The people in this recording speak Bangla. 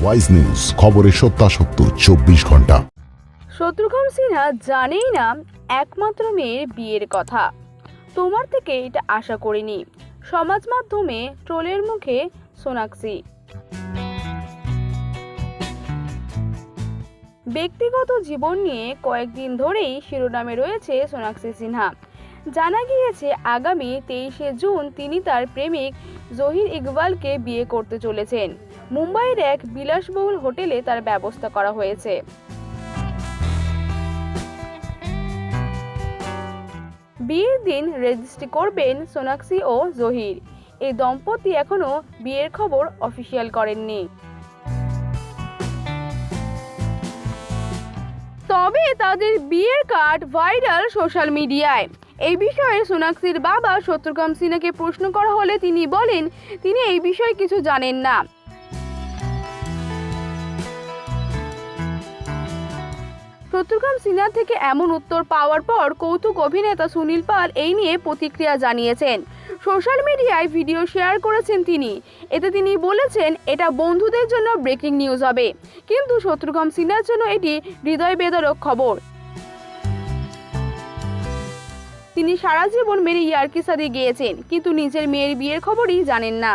ওয়াইজ নিউজ, খবরের সত্যাসত্য 24 ঘন্টা। শত্রুঘ্ন সিনহা জানেই না একমাত্র মেয়ের বিয়ের কথা। তোমার থেকে এটা আশা করিনি। সমাজ মাধ্যমে ট্রোলের মুখে সোনাক্ষী। ব্যক্তিগত জীবন নিয়ে কয়েকদিন ধরেই শিরোনামে রয়েছে সোনাক্ষী সিনহা। জানা গিয়েছে আগামী 23শে জুন তিনি তার প্রেমিক জহির ইকবালকে বিয়ে করতে চলেছেন। মুম্বাইয়ের এক বিলাসবহুল হোটেলে তার ব্যবস্থা করা হয়েছে। বিয়ের দিন রেজিস্ট্রি করবেন সোনাক্ষী ও জহির। এই দম্পতি এখনো বিয়ের খবর অফিসিয়াল করেননি। তবে তাদের বিয়ের কার্ড ভাইরাল সোশ্যাল মিডিয়ায়। এই বিষয়ে সোনাক্ষীর বাবা শত্রুঘ্ন সিনহাকে প্রশ্ন করা হলে তিনি বলেন তিনি এই বিষয়ে কিছু জানেন না। শত্রুঘ্ন সিনহা থেকে এমন উত্তর পাওয়ার পর কৌতুক অভিনেতা সুনীল পাল এই নিয়ে প্রতিক্রিয়া জানিয়েছেন। সোশ্যাল মিডিয়ায় ভিডিও শেয়ার করেছেন তিনি। এতে তিনি বলেছেন এটা বন্ধুদের জন্য ব্রেকিং নিউজ হবে, কিন্তু শত্রুঘ্ন সিনহার জন্য এটি হৃদয় বেদরক খবর। তিনি সারা জীবন মেরে ইয়ার্কি সাদি গিয়েছেন, কিন্তু নিজের মেয়ের বিয়ের খবরই জানেন না।